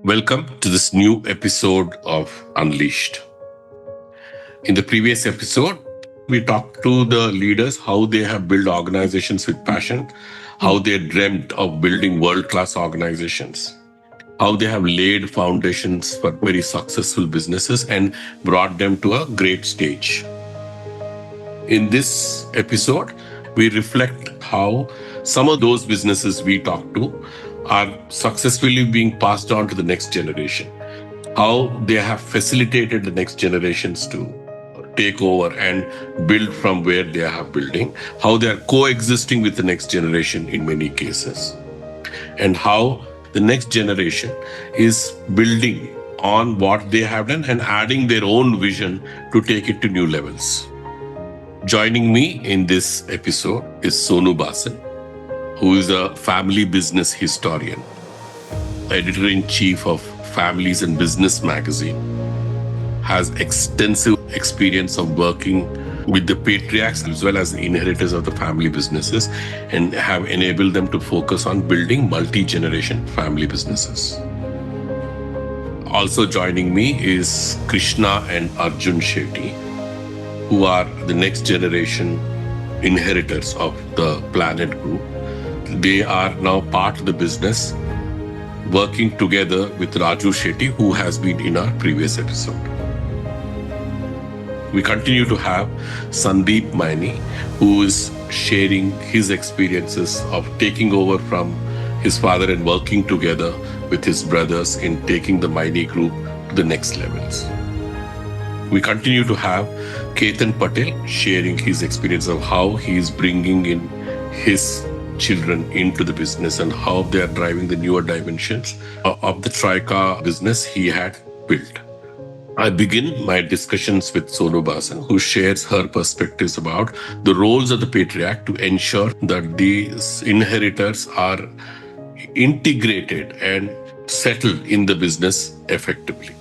Welcome to this new episode of Unleashed. In the previous episode, we talked to the leaders how they have built organizations with passion, how they dreamt of building world-class organizations, how they have laid foundations for very successful businesses and brought them to a great stage. In this episode, we reflect how some of those businesses we talked to are successfully being passed on to the next generation, how they have facilitated the next generations to take over and build from where they are building, how they are coexisting with the next generation in many cases, and how the next generation is building on what they have done and adding their own vision to take it to new levels. Joining me in this episode is Sonu Bhasin, who is a family business historian, editor-in-chief of Families and Business magazine, has extensive experience of working with the patriarchs as well as the inheritors of the family businesses and have enabled them to focus on building multi-generation family businesses. Also joining me is Krishna and Arjun Shete, who are the next generation inheritors of the Planet Group. They are now part of the business, working together with Raju Shete, who has been in our previous episode. We continue to have Sandeep Maini, who is sharing his experiences of taking over from his father and working together with his brothers in taking the Maini Group to the next levels. We continue to have Ketan Patel sharing his experience of how he is bringing in his children into the business and how they are driving the newer dimensions of the Troikaa business he had built. I begin my discussions with Sonu Bhasin, who shares her perspectives about the roles of the patriarch to ensure that these inheritors are integrated and settled in the business effectively.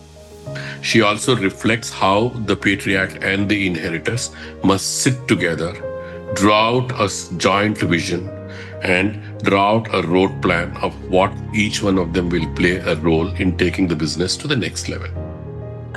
She also reflects how the patriarch and the inheritors must sit together, draw out a joint vision, and draw out a road plan of what each one of them will play a role in taking the business to the next level.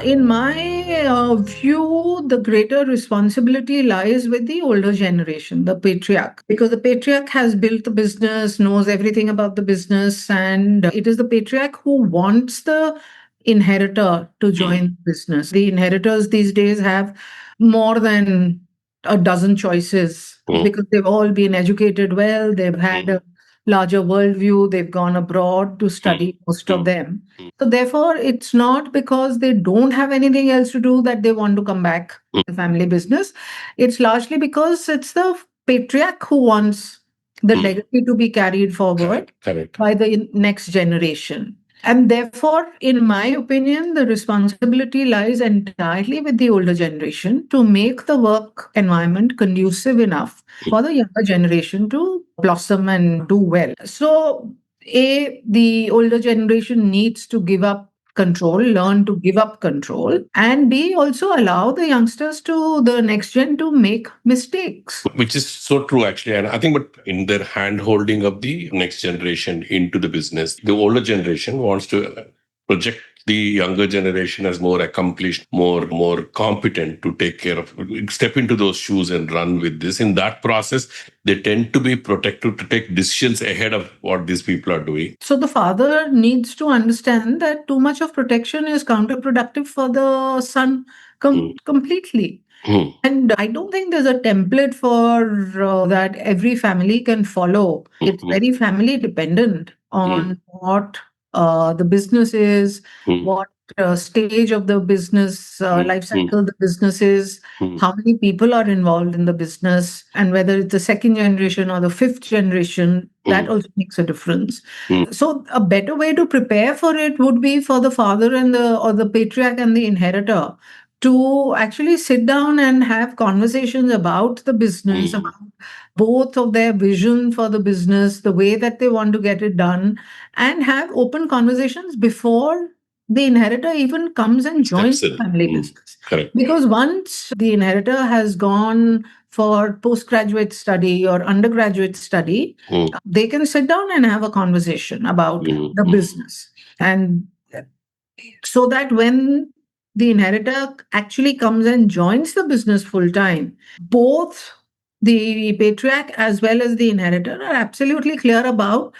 In my view, the greater responsibility lies with the older generation, the patriarch, because the patriarch has built the business, knows everything about the business, and it is the patriarch who wants the inheritor to join the business. The inheritors these days have more than a dozen choices because they've all been educated well, they've had a larger worldview, they've gone abroad to study, most of them. So therefore, it's not because they don't have anything else to do that they want to come back to the family business. It's largely because it's the patriarch who wants the legacy to be carried forward by the next generation. And therefore, in my opinion, the responsibility lies entirely with the older generation to make the work environment conducive enough for the younger generation to blossom and do well. So, the older generation needs to give up control, learn to give up control, and B, also allow the youngsters to the next gen to make mistakes. Which is so true, actually. And I think, but in their hand holding of the next generation into the business, the older generation wants to project the younger generation as more accomplished, more competent to take care of, step into those shoes and run with this. In that process, they tend to be protected to take decisions ahead of what these people are doing. So the father needs to understand that too much of protection is counterproductive for the son completely. And I don't think there's a template for that every family can follow. It's very family dependent on what the business is, what stage of the business life cycle the business is, how many people are involved in the business, and whether it's the second generation or the fifth generation, that also makes a difference. So a better way to prepare for it would be for the father and the patriarch and the inheritor to actually sit down and have conversations about the business, about both of their vision for the business, the way that they want to get it done, and have open conversations before the inheritor even comes and joins the family business. Correct. Because once the inheritor has gone for postgraduate study or undergraduate study, they can sit down and have a conversation about the business. And so that when the inheritor actually comes and joins the business full time, both the patriarch as well as the inheritor are absolutely clear about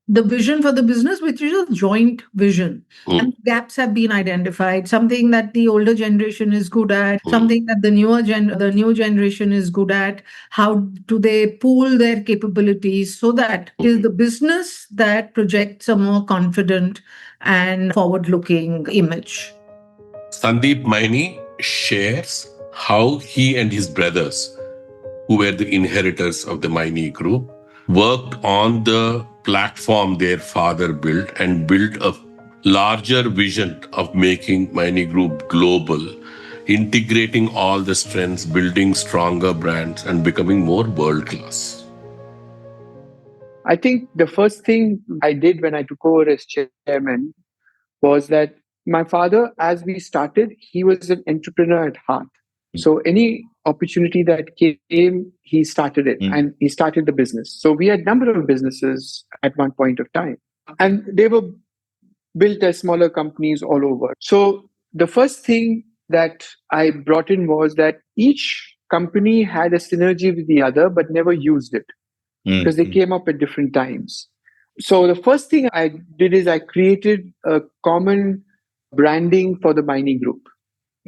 the vision for the business, which is a joint vision. And gaps have been identified, something that the older generation is good at, something that the new generation is good at. How do they pool their capabilities so that is the business that projects a more confident and forward-looking image. Sandeep Maini shares how he and his brothers, who were the inheritors of the Maini Group, worked on the platform their father built and built a larger vision of making Maini Group global, integrating all the strengths, building stronger brands, and becoming more world class. I think the first thing I did when I took over as chairman was that my father, as we started, he was an entrepreneur at heart. So any opportunity that came, he started it and he started the business. So we had a number of businesses at one point of time, and they were built as smaller companies all over. So the first thing that I brought in was that each company had a synergy with the other, but never used it because they came up at different times. So the first thing I did is I created a common branding for the Maini Group.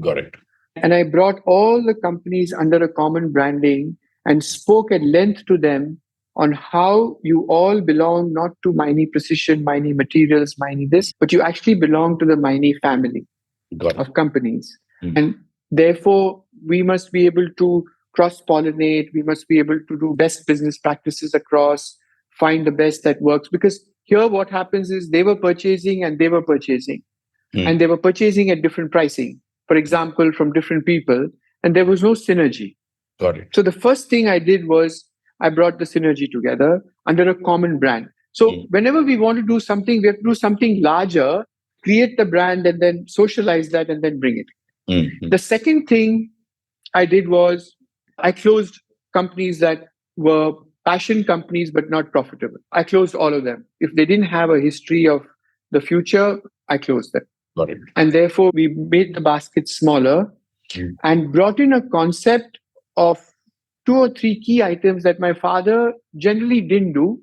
Got it. And I brought all the companies under a common branding and spoke at length to them on how you all belong not to Maini Precision, Maini Materials, Maini this, but you actually belong to the Maini family of companies. And therefore, we must be able to cross-pollinate. We must be able to do best business practices across, find the best that works. Because here what happens is they were purchasing and they were purchasing. And they were purchasing at different pricing, for example, from different people. And there was no synergy. Got it. So the first thing I did was I brought the synergy together under a common brand. So whenever we want to do something, we have to do something larger, create the brand and then socialize that and then bring it. The second thing I did was I closed companies that were passion companies but not profitable. I closed all of them. If they didn't have a history of the future, I closed them. Got it. And therefore, we made the basket smaller and brought in a concept of 2 or 3 key items that my father generally didn't do,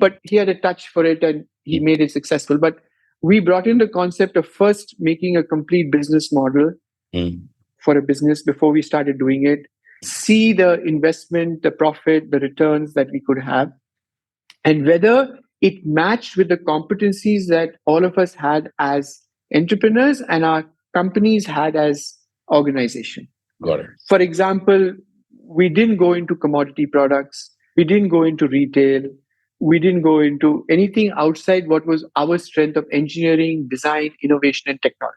but he had a touch for it and he made it successful. But we brought in the concept of first making a complete business model for a business before we started doing it, see the investment, the profit, the returns that we could have, and whether it matched with the competencies that all of us had as entrepreneurs and our companies had as organization. Got it. For example, we didn't go into commodity products. We didn't go into retail. We didn't go into anything outside what was our strength of engineering, design, innovation, and technology.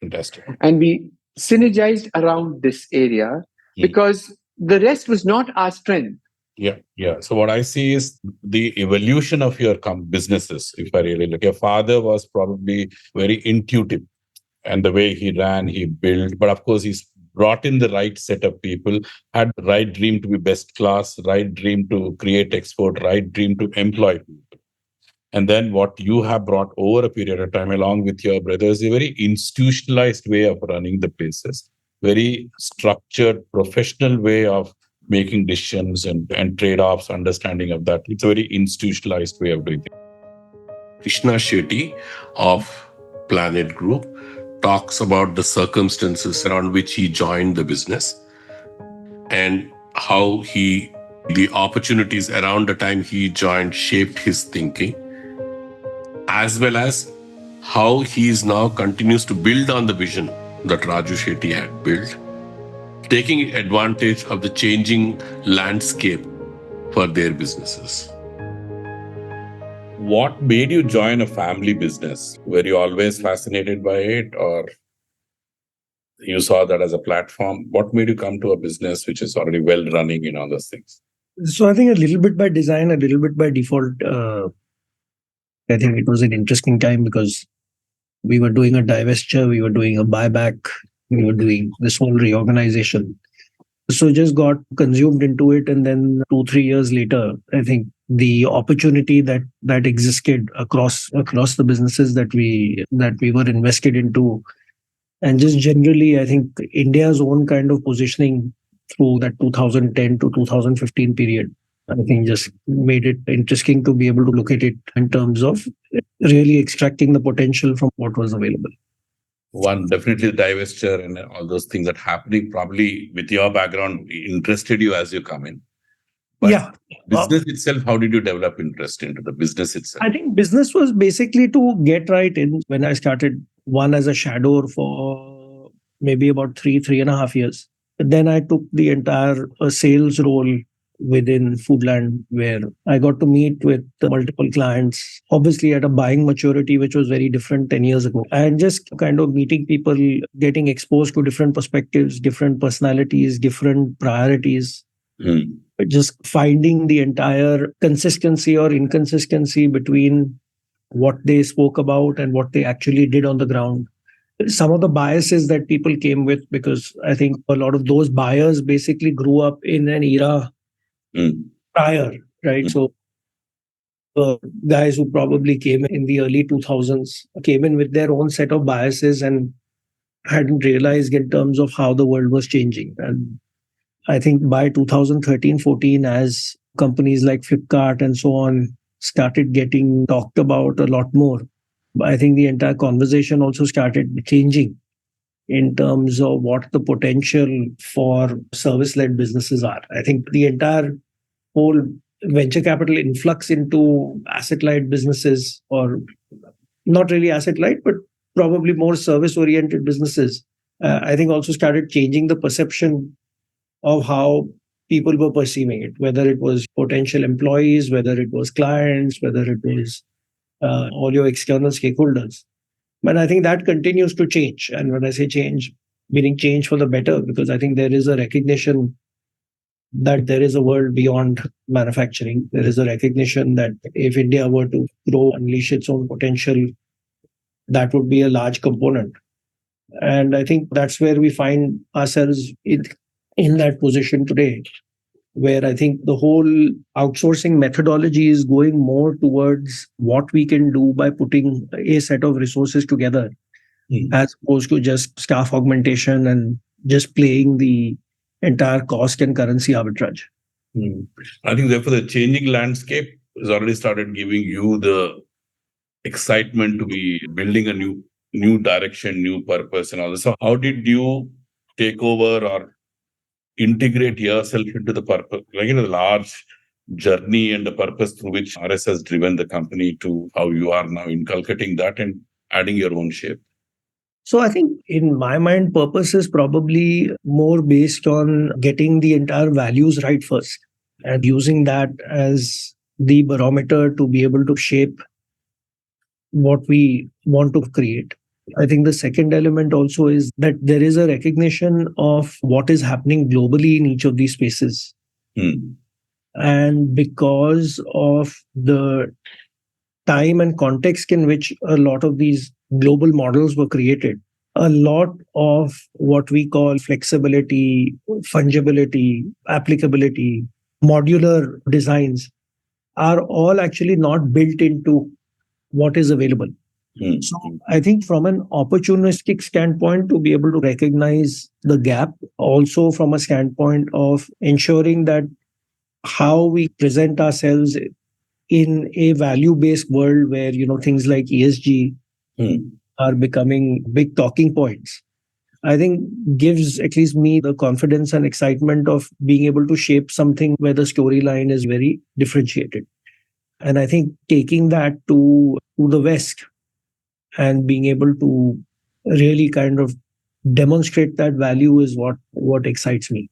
Fantastic. And we synergized around this area because the rest was not our strength. Yeah. So what I see is the evolution of your businesses. If I really look, your father was probably very intuitive, and the way he ran, he built. But of course, he's brought in the right set of people, had the right dream to be best class, right dream to create export, right dream to employ people. And then what you have brought over a period of time, along with your brothers, a very institutionalized way of running the places, very structured, professional way of making decisions and trade-offs, understanding of that. It's a very institutionalized way of doing things. Krishna Shete of Planet Group talks about the circumstances around which he joined the business and how the opportunities around the time he joined shaped his thinking, as well as how he is now continues to build on the vision that Raju Shete had built, taking advantage of the changing landscape for their businesses. What made you join a family business? Were you always fascinated by it, or you saw that as a platform? What made you come to a business which is already well running in all those things? So I think a little bit by design, a little bit by default. I think it was an interesting time because we were doing a divestiture, we were doing a buyback, we were doing this whole reorganization. So just got consumed into it. And then 2-3 years later, I think the opportunity that existed across the businesses that we were invested into, and just generally, I think India's own kind of positioning through that 2010 to 2015 period, I think just made it interesting to be able to look at it in terms of really extracting the potential from what was available. One, definitely the divestiture and all those things that happening probably with your background interested you as you come in. But Yeah. business itself, how did you develop interest into the business itself? I think business was basically to get right in. When I started, one as a shadow for maybe about 3.5 years. Then I took the entire sales role within Foodland, where I got to meet with multiple clients, obviously at a buying maturity, which was very different 10 years ago. And just kind of meeting people, getting exposed to different perspectives, different personalities, different priorities. Just finding the entire consistency or inconsistency between what they spoke about and what they actually did on the ground. Some of the biases that people came with, because I think a lot of those buyers basically grew up in an era prior, right? So guys who probably came in the early 2000s came in with their own set of biases and hadn't realized in terms of how the world was changing. And I think by 2013-14, as companies like Flipkart and so on started getting talked about a lot more, I think the entire conversation also started changing in terms of what the potential for service-led businesses are. I think the entire whole venture capital influx into asset-light businesses, or not really asset-light, but probably more service-oriented businesses, I think also started changing the perception of how people were perceiving it, whether it was potential employees, whether it was clients, whether it was all your external stakeholders. But I think that continues to change. And when I say change, meaning change for the better, because I think there is a recognition that there is a world beyond manufacturing. There is a recognition that if India were to grow, unleash its own potential, that would be a large component. And I think that's where we find ourselves in that position today, where I think the whole outsourcing methodology is going more towards what we can do by putting a set of resources together, as opposed to just staff augmentation and just playing the entire cost and currency arbitrage. I think therefore the changing landscape has already started giving you the excitement to be building a new direction, new purpose and all this. So how did you take over or integrate yourself into the purpose, like the large journey and the purpose through which RS has driven the company to how you are now inculcating that and adding your own shape? So I think in my mind, purpose is probably more based on getting the entire values right first and using that as the barometer to be able to shape what we want to create. I think the second element also is that there is a recognition of what is happening globally in each of these spaces. And because of the time and context in which a lot of these global models were created, a lot of what we call flexibility, fungibility, applicability, modular designs are all actually not built into what is available. So I think from an opportunistic standpoint, to be able to recognize the gap, also from a standpoint of ensuring that how we present ourselves in a value-based world where, things like ESG are becoming big talking points, I think gives at least me the confidence and excitement of being able to shape something where the storyline is very differentiated. And I think taking that to the West and being able to really kind of demonstrate that value is what excites me.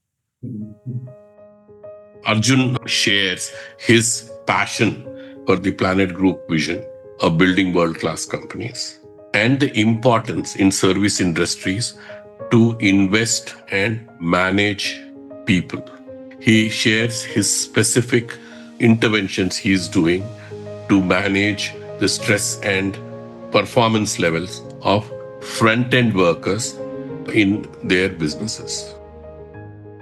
Arjun shares his passion for the Planet Group vision of building world-class companies and the importance in service industries to invest and manage people. He shares his specific interventions he is doing to manage the stress and performance levels of front-end workers in their businesses.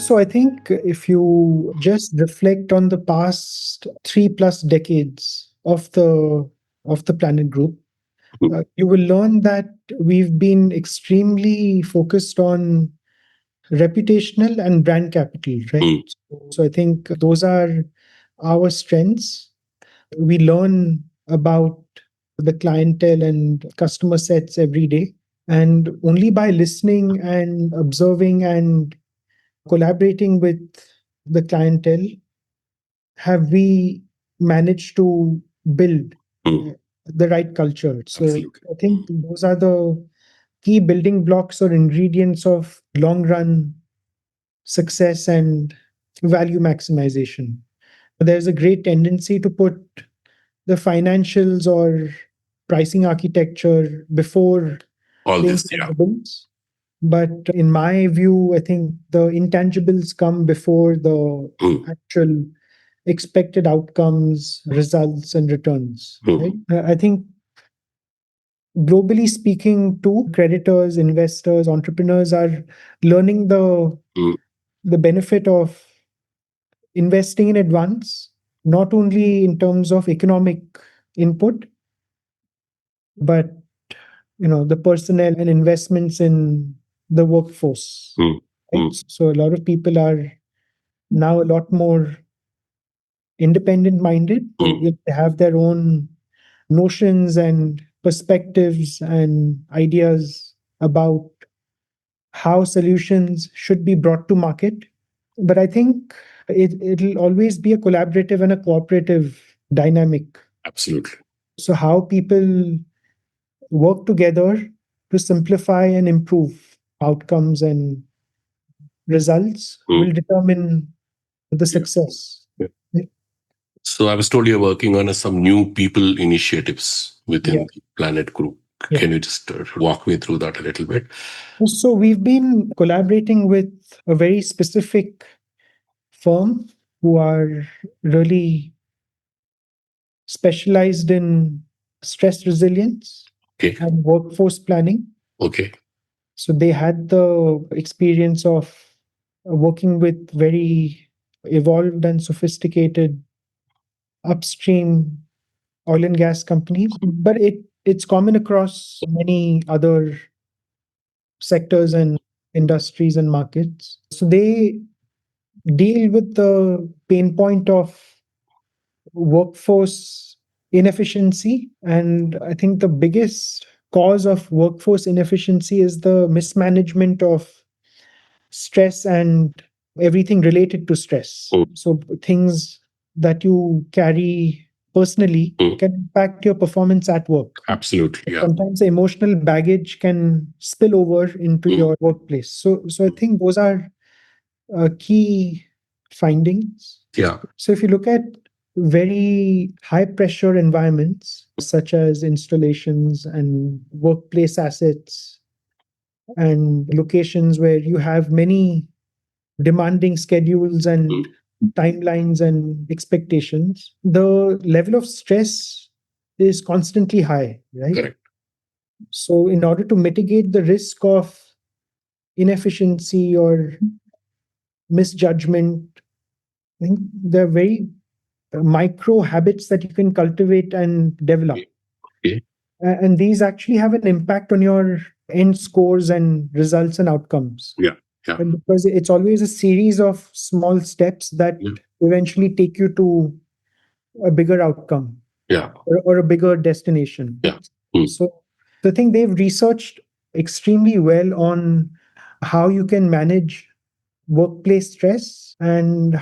So I think if you just reflect on the past 3+ decades of the Planet Group, you will learn that we've been extremely focused on reputational and brand capital, right? So I think those are our strengths. We learn about the clientele and customer sets every day. And only by listening and observing and collaborating with the clientele have we managed to build the right culture. So Absolutely. I think those are the key building blocks or ingredients of long run success and value maximization. There's a great tendency to put the financials or pricing architecture before All the this, yeah. intangibles. But in my view, I think the intangibles come before the actual expected outcomes, results, and returns. Right? I think globally speaking, too, creditors, investors, entrepreneurs are learning the benefit of investing in advance, not only in terms of economic input, but the personnel and investments in the workforce. Right? So a lot of people are now a lot more independent minded. They have their own notions and perspectives and ideas about how solutions should be brought to market. But I think it'll always be a collaborative and a cooperative dynamic. Absolutely. So how people work together to simplify and improve outcomes and results will determine the success. So I was told you're working on some new people initiatives within the Planet Group. Yeah. Can you just walk me through that a little bit? So we've been collaborating with a very specific firm who are really specialized in stress resilience Okay. and workforce planning. Okay. So they had the experience of working with very evolved and sophisticated upstream oil and gas companies, but it's common across many other sectors and industries and markets. So they deal with the pain point of workforce inefficiency. And I think the biggest cause of workforce inefficiency is the mismanagement of stress and everything related to stress. So things that you carry personally can impact your performance at work. Absolutely. Yeah. Sometimes the emotional baggage can spill over into your workplace. So I think those are key findings. Yeah. So if you look at very high pressure environments such as installations and workplace assets and locations where you have many demanding schedules and timelines and expectations, the level of stress is constantly high, right? Correct. So in order to mitigate the risk of inefficiency or misjudgment, I think there are very micro habits that you can cultivate and develop. Okay. And these actually have an impact on your end scores and results and outcomes. Yeah. Yeah. And because it's always a series of small steps that eventually take you to a bigger outcome. Yeah. Or a bigger destination. Yeah. So I think they've researched extremely well on how you can manage workplace stress and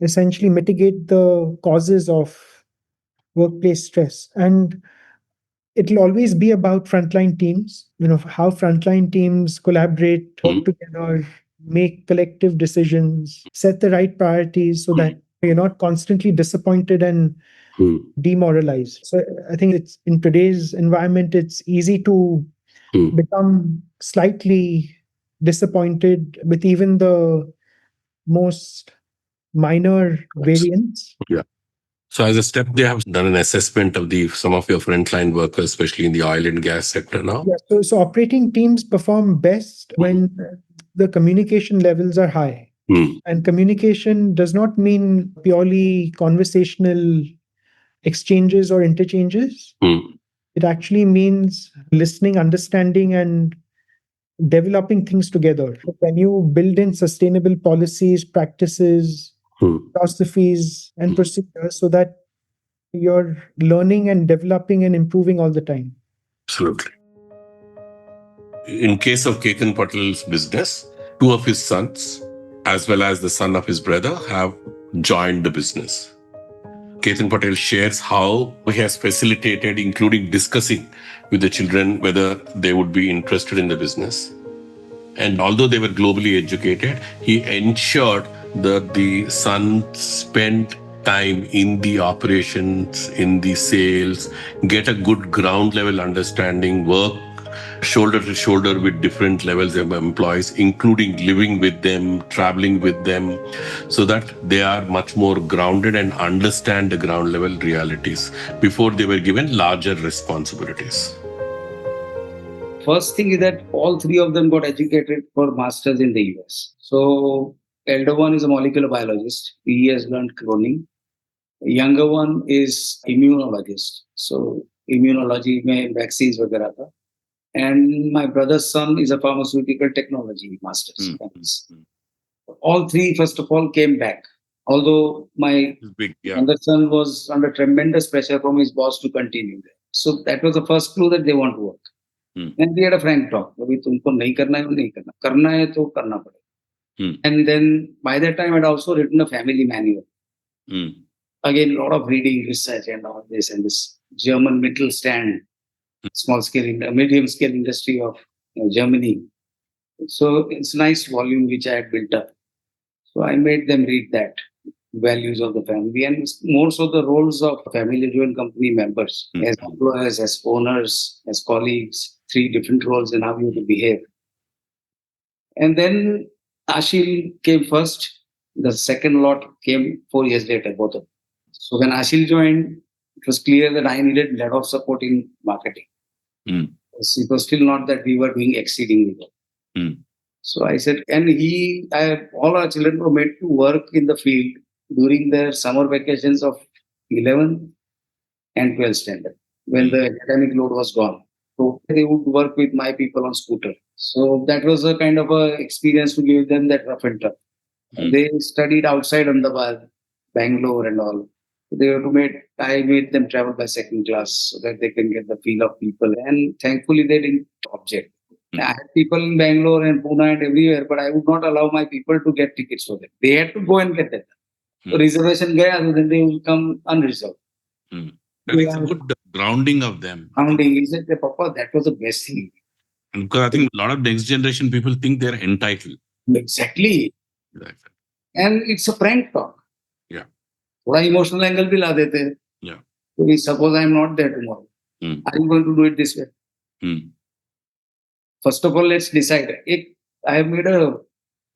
essentially mitigate the causes of workplace stress. And it'll always be about frontline teams, how frontline teams collaborate, work together, make collective decisions, set the right priorities so that you're not constantly disappointed and demoralized. So I think it's in today's environment, it's easy to become slightly disappointed with even the most minor variance. Yeah. So as a step, they have done an assessment of some of your frontline workers, especially in the oil and gas sector now. Yeah. So operating teams perform best when the communication levels are high. And communication does not mean purely conversational exchanges or interchanges. It actually means listening, understanding, and developing things together. When you build in sustainable policies, practices, philosophies, and procedures so that you're learning and developing and improving all the time. Absolutely. In case of Ketan Patel's business, two of his sons, as well as the son of his brother, have joined the business. Ketan Patel shares how he has facilitated, including discussing with the children whether they would be interested in the business. And although they were globally educated, he ensured that the son spent time in the operations, in the sales, get a good ground level understanding, work shoulder to shoulder with different levels of employees, including living with them, traveling with them, so that they are much more grounded and understand the ground level realities before they were given larger responsibilities. First thing is that all three of them got educated for masters in the US. So elder one is a molecular biologist. He has learned cloning. Younger one is immunologist. So immunology mein vaccines वगैरह था. And my brother's son is a pharmaceutical technology master's. All three, first of all, came back. Although my younger son was under tremendous pressure from his boss to continue there. So that was the first clue that they want to work. And we had a frank talk. अभी तुमको नहीं करना है, नहीं करना. करना है तो करना पड़ेगा. And then by that time, I'd also written a family manual. Again, a lot of reading, research, and all this, and this German Mittelstand, small scale, medium scale industry of Germany. So it's a nice volume which I had built up. So I made them read that, values of the family, and more so the roles of family-driven company members, as employers, as owners, as colleagues, three different roles in how you have to behave. And then Ashil came first. The second lot came 4 years later, both of them. So when Ashil joined, it was clear that I needed a lot of support in marketing. It was still not that we were doing exceedingly well. So I said, and all our children were made to work in the field during their summer vacations of 11th and 12th standard, when the academic load was gone. So they would work with my people on scooter. So that was a kind of a experience to give them that rough and tough. They studied outside Ahmedabad, Bangalore and all. I made them travel by second class so that they can get the feel of people. And thankfully, they didn't object. I had people in Bangalore and Pune and everywhere, but I would not allow my people to get tickets for them. They had to go and get that. So reservation gaya, then they will come unreserved. It's a good grounding of them. Grounding. He said, Papa, that was the best thing. And because I think a lot of next generation people think they're entitled. Exactly. And it's a prank talk. Yeah. थोड़ा emotional angle भी ला देते हैं. Yeah. So suppose I'm not there tomorrow. Are you going to do it this way? First of all, let's decide. I have made a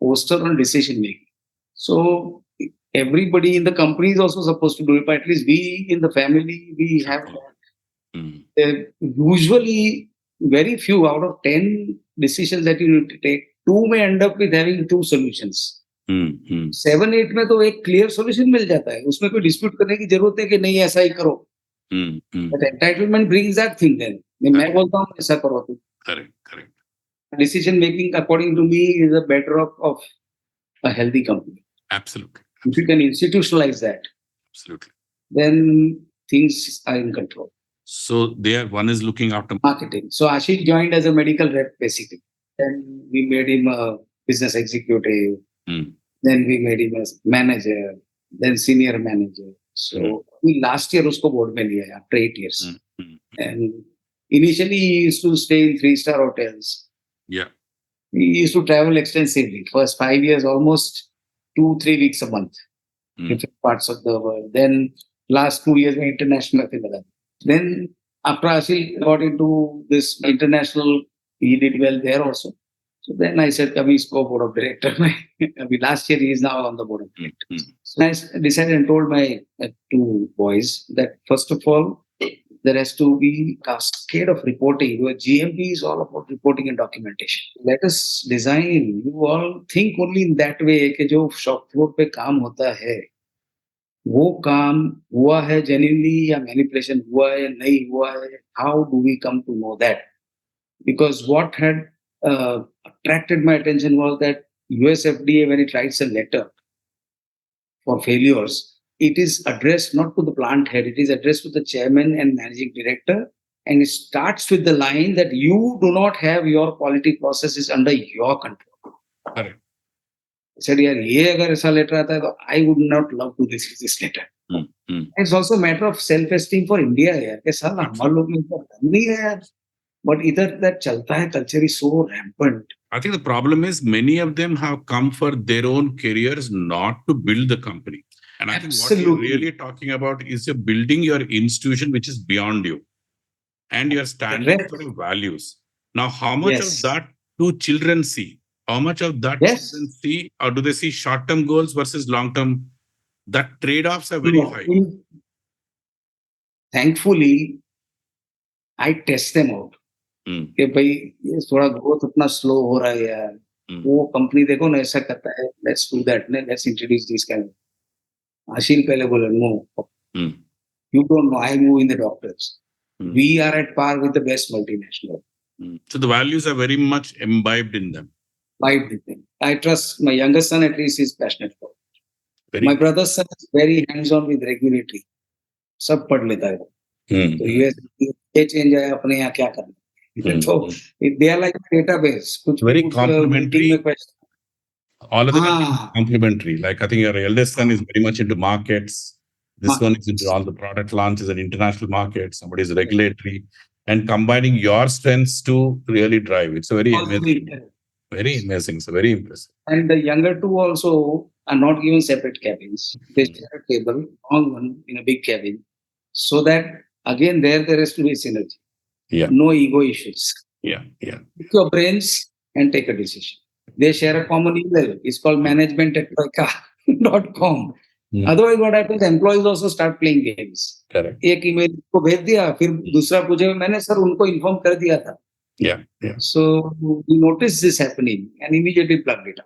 poster on decision making. So everybody in the company is also supposed to do it, but at least we in the family, we have that. Usually, very few out of 10 decisions that you need to take, 2 may end up with having 2 solutions. 7, 8 में तो एक clear solution मिल जाता है. उसमें कोई dispute करने की जरूरत है कि नहीं ऐसा ही करो. But entitlement brings that thing then. मैं बोलता हूँ ऐसा करो तुम. Correct. Decision making, according to me, is a bedrock of a healthy company. Absolutely. If you can institutionalize that, Absolutely. then things are in control. So one is looking after marketing. So Ashik joined as a medical rep, basically. Then we made him a business executive. Then we made him a manager. Then senior manager. So last year usko board mein liya after 8 years. And initially he used to stay in 3-star hotels. Yeah. He used to travel extensively. First 5 years, almost 2-3 weeks a month. Different parts of the world. Then last 2 years international. Then after Ashil got into this international, he did well there also. So then I said, Kabhi isko board of director. Last year he is now on the board of directors. So I decided and told my 2 boys that first of all, There has to be a cascade of reporting. Your GMP is all about reporting and documentation. Let us design. You all think only in that way कि जो shop floor पे काम होता है, वो काम हुआ है genuinely या manipulation हुआ है नहीं हुआ है. How do we come to know that? Because what had attracted my attention was that US FDA, when it writes a letter for failures, it is addressed not to the plant head, it is addressed to the chairman and managing director. And it starts with the line that you do not have your quality processes under your control. Correct. Said, यार ये अगर ऐसा letter आता है तो I would not love to receive this letter. It's also a matter of self-esteem for India यार कि साला हमारे लोग में इतना दम नहीं है यार. But either that चलता है, culture is so rampant. I think the problem is many of them have come for their own careers, not to build the company. And I think what you're really talking about is you're building your institution which is beyond you. And you're standing for your values. Now, how much of that do children see? How much of that children see? Or do they see short-term goals versus long-term? That trade-offs are very high. Thankfully, I test them out. कि भाई ये थोड़ा growth उतना slow हो रहा है यार, वो कंपनी देखो ना ऐसा करता है, let's do that, let's introduce this kind. Asheel पहले बोला no, you don't know, I move in the doctors, we are at par with the best multinational. So the values are very much imbibed in them. I trust my youngest son, at least he's passionate for it. My brother's son is very hands-on with regulatory. सब पढ़ लेता है. तो ये change है अपने यहाँ क्या करना. So they are like a database. Very complementary. All of them are complementary. Like I think your eldest son is very much into markets. This one is into all the product launches and international markets. Somebody is regulatory, and combining your strengths to really drive. It's a very amazing. Very amazing. So very impressive. And the younger two also are not given separate cabins. They share a table, long one in a big cabin, so that again there has to be synergy. Yeah. No ego issues. Yeah. Pick your brains and take a decision. They share a common email. It's called management@troikaa.com. Otherwise, what happens? Employees also start playing games. Correct. एक email को भेज दिया, फिर दूसरा पूछे मैंने sir उनको inform कर दिया था. Yeah. So we noticed this happening and immediately plugged it out.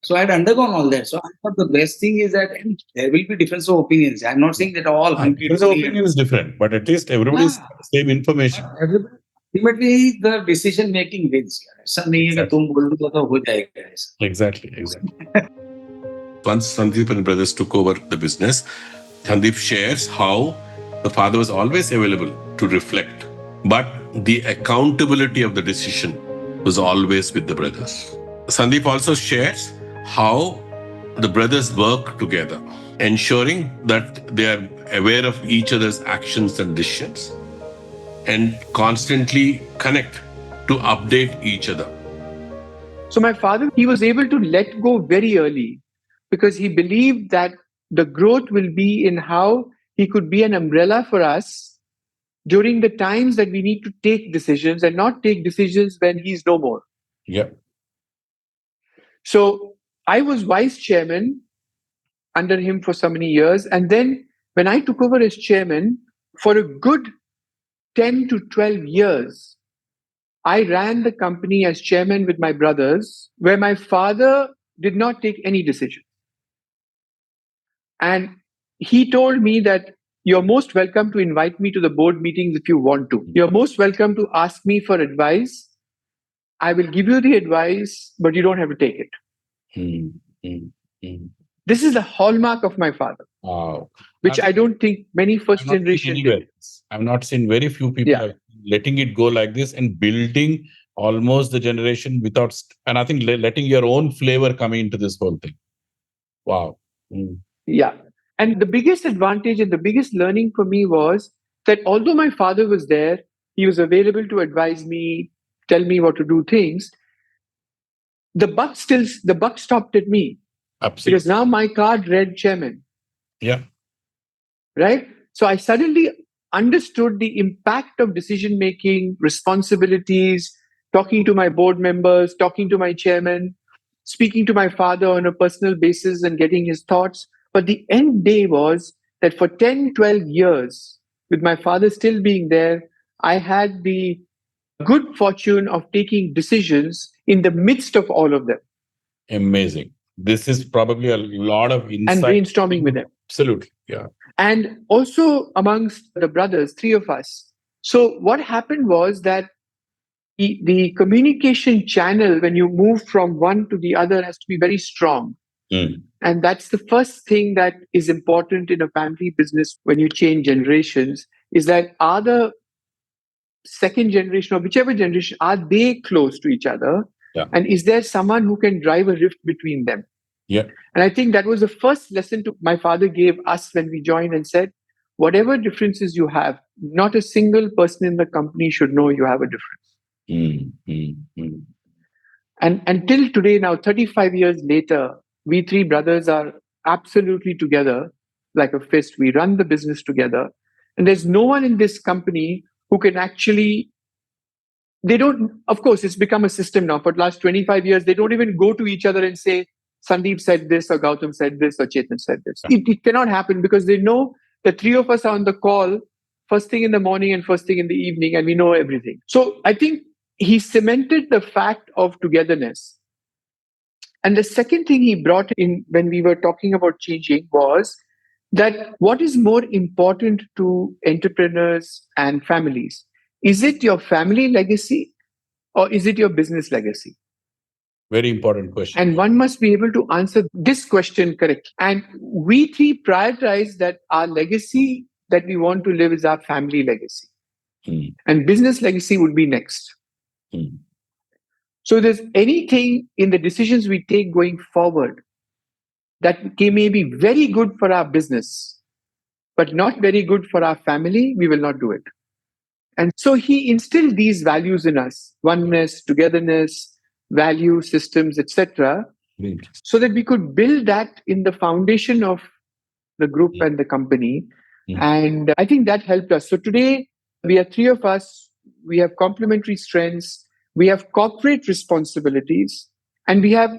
So I had undergone all that. So I thought the best thing is that there will be difference of opinions. I'm not saying that all difference of opinion is different, but at least everybody's same information. Ultimately, the decision making wins. ऐसा नहीं है कि तुम बोल दो तो हो जाएगा ऐसा. Exactly. Once Sandeep and brothers took over the business, Sandeep shares how the father was always available to reflect, but the accountability of the decision was always with the brothers. Sandeep also shares how the brothers work together, ensuring that they are aware of each other's actions and decisions and constantly connect to update each other. So my father, he was able to let go very early because he believed that the growth will be in how he could be an umbrella for us during the times that we need to take decisions and not take decisions when he's no more. Yeah. So I was vice chairman under him for so many years. And then when I took over as chairman, for a good 10 to 12 years, I ran the company as chairman with my brothers, where my father did not take any decision. And he told me that you're most welcome to invite me to the board meetings if you want to. You're most welcome to ask me for advice. I will give you the advice, but you don't have to take it. This is the hallmark of my father. Wow. Which I don't think many first generation did. I've not seen very few people letting it go like this and building almost the generation without, and I think letting your own flavor come into this whole thing. Wow. Yeah. And the biggest advantage and the biggest learning for me was that although my father was there, he was available to advise me, tell me what to do things. The buck stopped at me. Absolutely. Because now my card read chairman. Yeah. Right? So I suddenly understood the impact of decision making, responsibilities, talking to my board members, talking to my chairman, speaking to my father on a personal basis and getting his thoughts. But the end day was that for 10, 12 years, with my father still being there, I had the good fortune of taking decisions in the midst of all of them. Amazing. This is probably a lot of And insight. brainstorming with them. Absolutely. Yeah. And also amongst the brothers, three of us. So what happened was that the communication channel, when you move from one to the other, has to be very strong. Mm. And that's the first thing that is important in a family business when you change generations, is that are the second generation or whichever generation, are they close to each other? Yeah. And is there someone who can drive a rift between them? Yeah. And I think that was the first lesson my father gave us when we joined, and said, whatever differences you have, not a single person in the company should know you have a difference. Mm, mm, mm. And until today, now 35 years later, we three brothers are absolutely together like a fist. We run the business together. And there's no one in this company who can actually, they don't, of course, it's become a system now. For the last 25 years, they don't even go to each other and say, Sandeep said this, or Gautam said this, or Chetan said this. It cannot happen, because they know the three of us are on the call first thing in the morning and first thing in the evening, and we know everything. So I think he cemented the fact of togetherness. And the second thing he brought in when we were talking about changing was that what is more important to entrepreneurs and families? Is it your family legacy, or is it your business legacy? Very important question. And one must be able to answer this question correctly. And we three prioritize that our legacy that we want to live is our family legacy. Mm. And business legacy would be next. Mm. So there's anything in the decisions we take going forward that may be very good for our business, but not very good for our family, we will not do it. And so he instilled these values in us: oneness, togetherness, value systems, etc., Great. so that we could build that in the foundation of the group and the company. Mm. And I think that helped us. So today we are three of us. We have complementary strengths. We have corporate responsibilities, and we have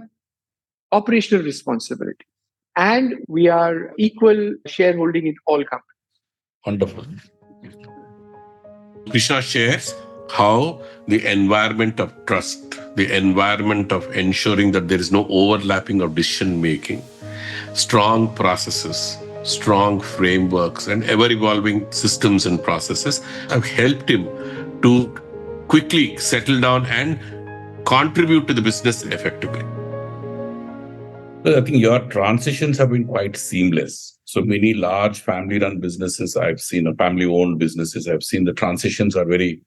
operational responsibility. And we are equal shareholding in all companies. Wonderful. Krishna shares how the environment of trust, the environment of ensuring that there is no overlapping of decision making, strong processes, strong frameworks, and ever evolving systems and processes have helped him to quickly settle down and contribute to the business effectively. I think your transitions have been quite seamless. So many large family-run businesses I've seen, or family-owned businesses I've seen, the transitions are very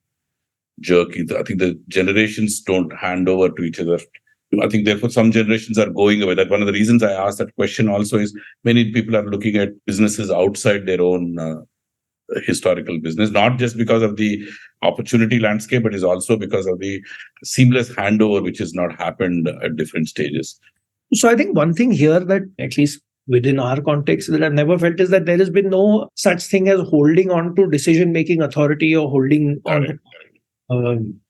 jerky. I think the generations don't hand over to each other. I think therefore some generations are going away. That one of the reasons I asked that question also is many people are looking at businesses outside their own historical business, not just because of the opportunity landscape, but is also because of the seamless handover, which has not happened at different stages. So I think one thing here that, at least within our context, that I've never felt is that there has been no such thing as holding on to decision-making authority or holding on.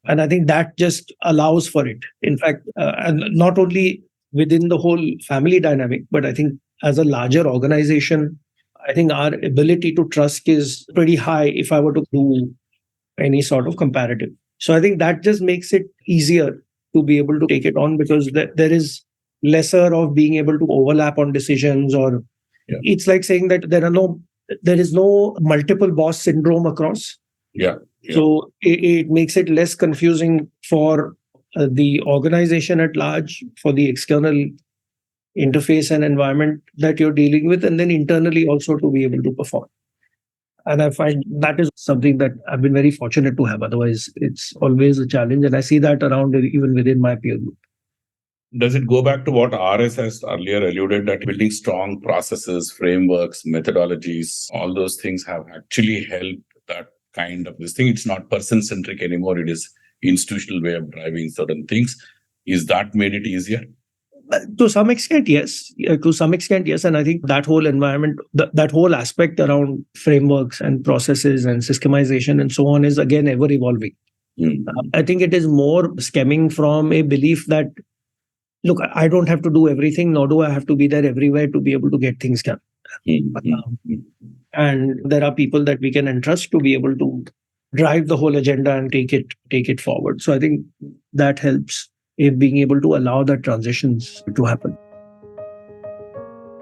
And I think that just allows for it. In fact, and not only within the whole family dynamic, but I think as a larger organization, I think our ability to trust is pretty high if I were to do any sort of comparative. So I think that just makes it easier to be able to take it on, because there is lesser of being able to overlap on decisions, or it's like saying that there is no multiple boss syndrome across. Yeah. So it makes it less confusing for the organization at large, for the external interface and environment that you're dealing with, and then internally also to be able to perform. And I find that is something that I've been very fortunate to have. Otherwise, it's always a challenge. And I see that around even within my peer group. Does it go back to what RS has earlier alluded, that building strong processes, frameworks, methodologies, all those things have actually helped that kind of this thing? It's not person-centric anymore. It is institutional way of driving certain things. Is that made it easier? To some extent, yes. And I think that whole environment, that whole aspect around frameworks and processes and systemization and so on is again ever evolving. I think it is more stemming from a belief that, look, I don't have to do everything, nor do I have to be there everywhere to be able to get things done. And there are people that we can entrust to be able to drive the whole agenda and take it forward. So I think that helps in being able to allow the transitions to happen.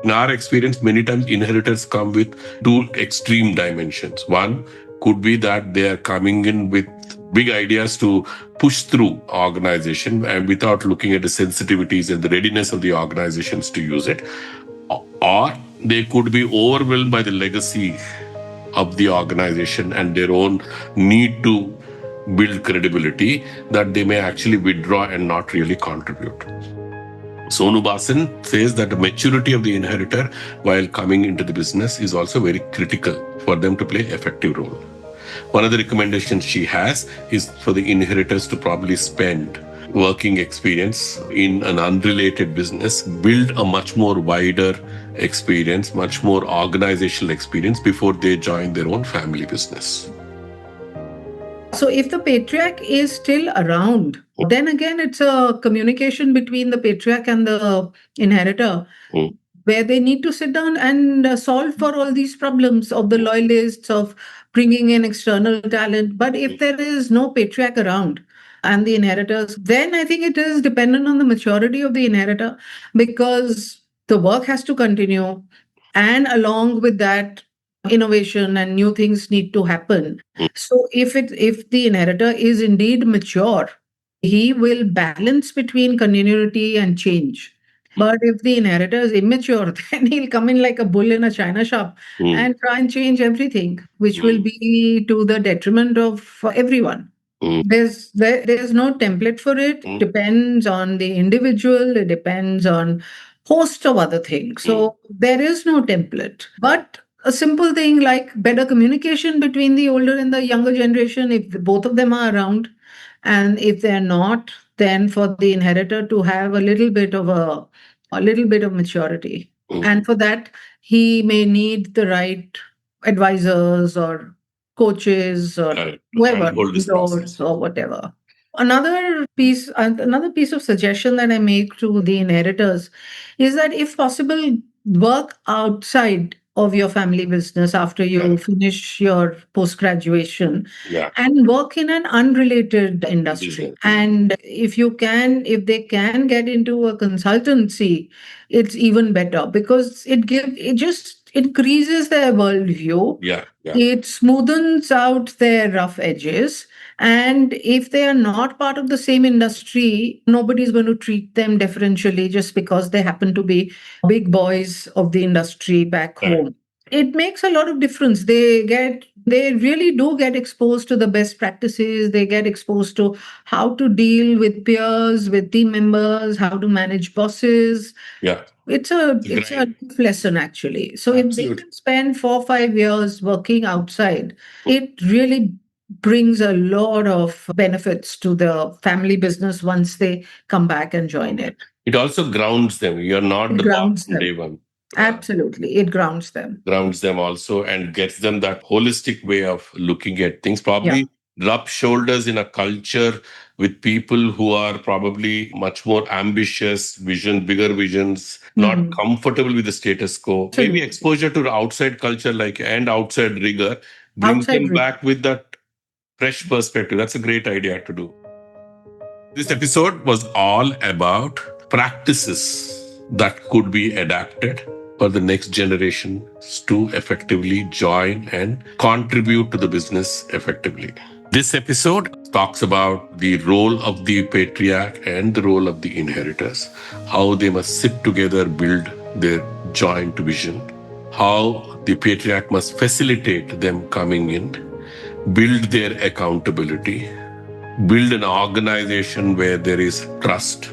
In our experience, many times inheritors come with two extreme dimensions. One could be that they are coming in with big ideas to push through organization and without looking at the sensitivities and the readiness of the organizations to use it. Or they could be overwhelmed by the legacy of the organization and their own need to build credibility that they may actually withdraw and not really contribute. Sonu Bhasin says that the maturity of the inheritor while coming into the business is also very critical for them to play effective role. One of the recommendations she has is for the inheritors to probably spend working experience in an unrelated business, build a much more wider experience, much more organizational experience before they join their own family business. So if the patriarch is still around, then again, it's a communication between the patriarch and the inheritor, where they need to sit down and solve for all these problems of the loyalists, of bringing in external talent. But if there is no patriarch around and the inheritors, then I think it is dependent on the maturity of the inheritor, because the work has to continue. And along with that, innovation and new things need to happen. So if the inheritor is indeed mature, he will balance between continuity and change. But if the inheritor is immature, then he'll come in like a bull in a china shop and try and change everything, which will be to the detriment of everyone. There's no template for it. It depends on the individual. It depends on host of other things. So there is no template. But a simple thing like better communication between the older and the younger generation, if both of them are around, and if they're not, then for the inheritor to have a little bit of maturity. And for that, he may need the right advisors or coaches or whoever, mentors or whatever. Another piece of suggestion that I make to the inheritors is that if possible, work outside of your family business after you finish your post-graduation and work in an unrelated industry. And if they can get into a consultancy, it's even better, because it just increases their worldview. It smoothens out their rough edges. And if they are not part of the same industry, nobody's going to treat them differentially just because they happen to be big boys of the industry back home. It makes a lot of difference. They really do get exposed to the best practices. They get exposed to how to deal with peers, with team members, how to manage bosses. It's a life lesson, actually. So if they can spend 4 or 5 years working outside, it really brings a lot of benefits to the family business once they come back and join it. It also grounds them. You're not the boss from day one. Absolutely. It grounds them. Grounds them also and gets them that holistic way of looking at things. Probably rub shoulders in a culture with people who are probably much more ambitious, bigger visions, not comfortable with the status quo. Maybe exposure to the outside culture and outside rigor brings them back with that fresh perspective. That's a great idea to do. This episode was all about practices that could be adapted for the next generations to effectively join and contribute to the business effectively. This episode talks about the role of the patriarch and the role of the inheritors, how they must sit together, build their joint vision, how the patriarch must facilitate them coming in, build their accountability, build an organization where there is trust.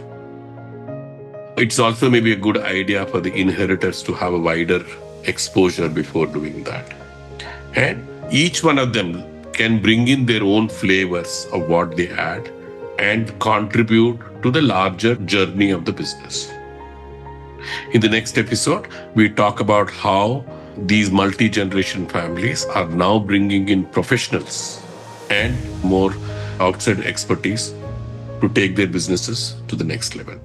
It's also maybe a good idea for the inheritors to have a wider exposure before doing that. And each one of them can bring in their own flavors of what they add and contribute to the larger journey of the business. In the next episode, we talk about how these multi-generation families are now bringing in professionals and more outside expertise to take their businesses to the next level.